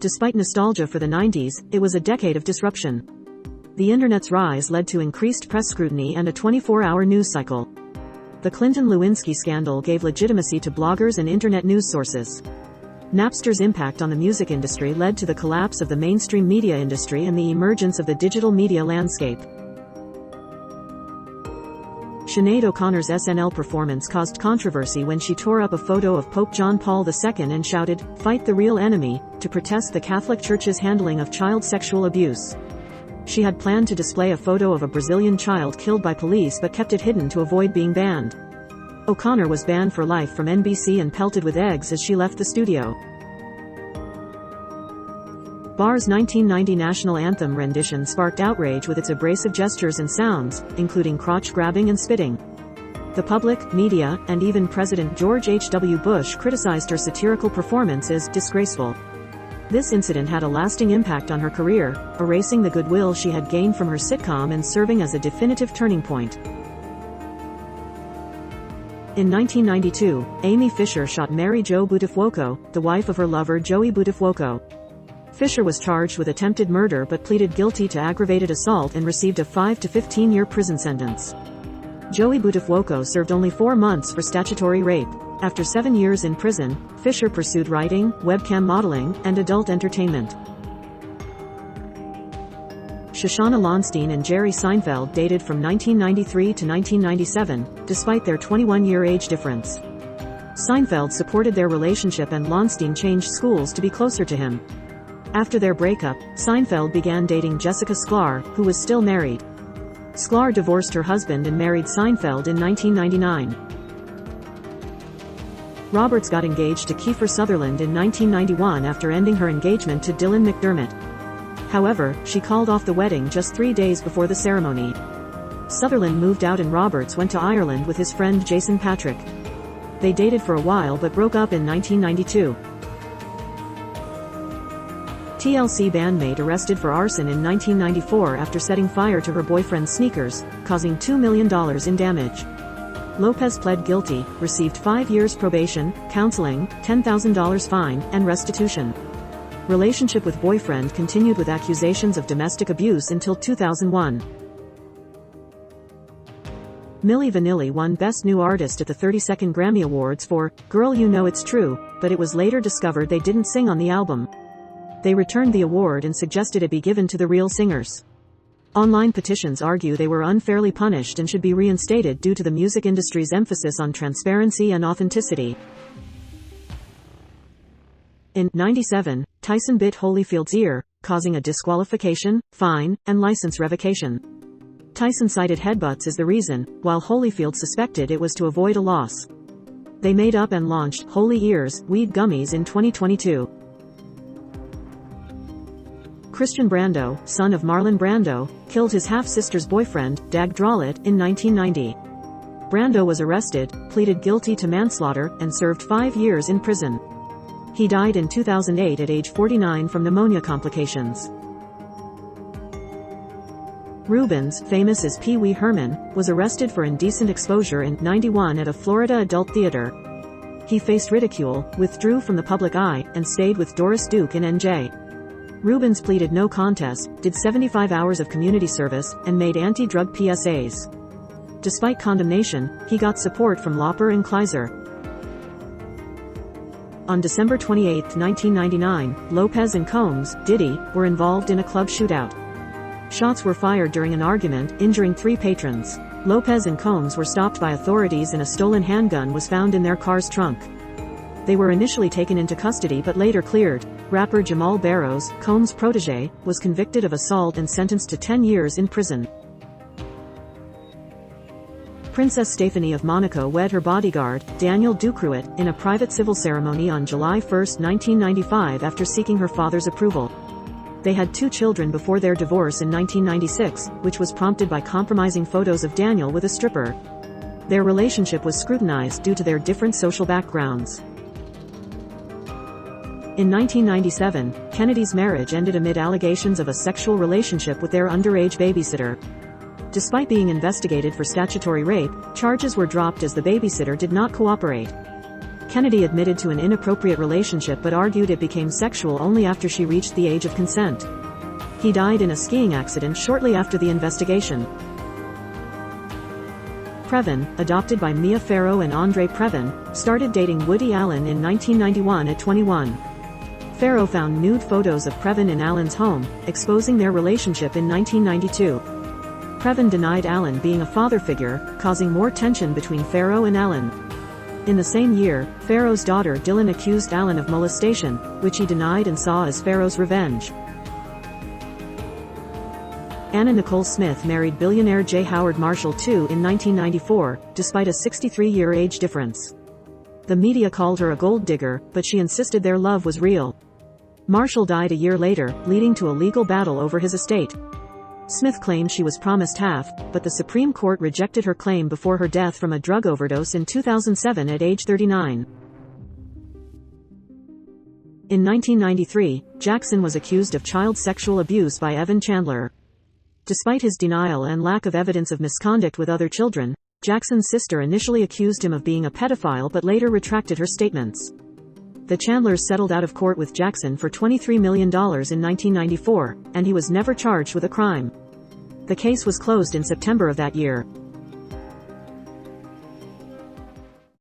Despite nostalgia for the 90s, it was a decade of disruption. The internet's rise led to increased press scrutiny and a 24-hour news cycle. The Clinton-Lewinsky scandal gave legitimacy to bloggers and internet news sources. Napster's impact on the music industry led to the collapse of the mainstream media industry and the emergence of the digital media landscape. Sinead O'Connor's SNL performance caused controversy when she tore up a photo of Pope John Paul II and shouted, "Fight the real enemy," to protest the Catholic Church's handling of child sexual abuse. She had planned to display a photo of a Brazilian child killed by police but kept it hidden to avoid being banned. O'Connor was banned for life from NBC and pelted with eggs as she left the studio. Barr's 1990 national anthem rendition sparked outrage with its abrasive gestures and sounds, including crotch-grabbing and spitting. The public, media, and even President George H.W. Bush criticized her satirical performance as disgraceful. This incident had a lasting impact on her career, erasing the goodwill she had gained from her sitcom and serving as a definitive turning point. In 1992, Amy Fisher shot Mary Jo Budifuoco, the wife of her lover Joey Budifuoco. Fisher was charged with attempted murder but pleaded guilty to aggravated assault and received a 5 to 15-year prison sentence. Joey Budifuoco served only 4 months for statutory rape. After 7 years in prison, Fisher pursued writing, webcam modeling, and adult entertainment. Shoshana Lonstein and Jerry Seinfeld dated from 1993 to 1997, despite their 21-year age difference. Seinfeld supported their relationship and Lonstein changed schools to be closer to him. After their breakup, Seinfeld began dating Jessica Sklar, who was still married. Sklar divorced her husband and married Seinfeld in 1999. Roberts got engaged to Kiefer Sutherland in 1991 after ending her engagement to Dylan McDermott. However, she called off the wedding just 3 days before the ceremony. Sutherland moved out and Roberts went to Ireland with his friend Jason Patrick. They dated for a while but broke up in 1992. TLC bandmate arrested for arson in 1994 after setting fire to her boyfriend's sneakers, causing $2 million in damage. Lopez pled guilty, received 5 years probation, counseling, $10,000 fine, and restitution. Relationship with boyfriend continued with accusations of domestic abuse until 2001. Milli Vanilli won Best New Artist at the 32nd Grammy Awards for Girl You Know It's True, but it was later discovered they didn't sing on the album. They returned the award and suggested it be given to the real singers. Online petitions argue they were unfairly punished and should be reinstated due to the music industry's emphasis on transparency and authenticity. In 1997, Tyson bit Holyfield's ear, causing a disqualification, fine, and license revocation. Tyson cited headbutts as the reason, while Holyfield suspected it was to avoid a loss. They made up and launched Holy Ears, Weed Gummies in 2022. Christian Brando, son of Marlon Brando, killed his half-sister's boyfriend, Dag Drolet, in 1990. Brando was arrested, pleaded guilty to manslaughter, and served 5 years in prison. He died in 2008 at age 49 from pneumonia complications. Rubens, famous as Pee Wee Herman, was arrested for indecent exposure in 1991 at a Florida adult theater. He faced ridicule, withdrew from the public eye, and stayed with Doris Duke in NJ. Rubens pleaded no contest, did 75 hours of community service, and made anti-drug PSAs. Despite condemnation, he got support from Lauper and Kleiser. On December 28, 1999, Lopez and Combs, Diddy, were involved in a club shootout. Shots were fired during an argument, injuring 3 patrons. Lopez and Combs were stopped by authorities and a stolen handgun was found in their car's trunk. They were initially taken into custody but later cleared. Rapper Jamal Barrows, Combs' protege, was convicted of assault and sentenced to 10 years in prison. Princess Stephanie of Monaco wed her bodyguard, Daniel Ducruet, in a private civil ceremony on July 1, 1995 after seeking her father's approval. They had 2 children before their divorce in 1996, which was prompted by compromising photos of Daniel with a stripper. Their relationship was scrutinized due to their different social backgrounds. In 1997, Kennedy's marriage ended amid allegations of a sexual relationship with their underage babysitter. Despite being investigated for statutory rape, charges were dropped as the babysitter did not cooperate. Kennedy admitted to an inappropriate relationship but argued it became sexual only after she reached the age of consent. He died in a skiing accident shortly after the investigation. Previn, adopted by Mia Farrow and Andre Previn, started dating Woody Allen in 1991 at 21. Farrow found nude photos of Previn in Allen's home, exposing their relationship in 1992. Previn denied Allen being a father figure, causing more tension between Farrow and Allen. In the same year, Farrow's daughter Dylan accused Allen of molestation, which he denied and saw as Farrow's revenge. Anna Nicole Smith married billionaire J. Howard Marshall II in 1994, despite a 63-year age difference. The media called her a gold digger, but she insisted their love was real. Marshall died a year later, leading to a legal battle over his estate. Smith claimed she was promised half, but the Supreme Court rejected her claim before her death from a drug overdose in 2007 at age 39. In 1993, Jackson was accused of child sexual abuse by Evan Chandler. Despite his denial and lack of evidence of misconduct with other children, Jackson's sister initially accused him of being a pedophile but later retracted her statements. The Chandlers settled out of court with Jackson for $23 million in 1994, and he was never charged with a crime. The case was closed in September of that year.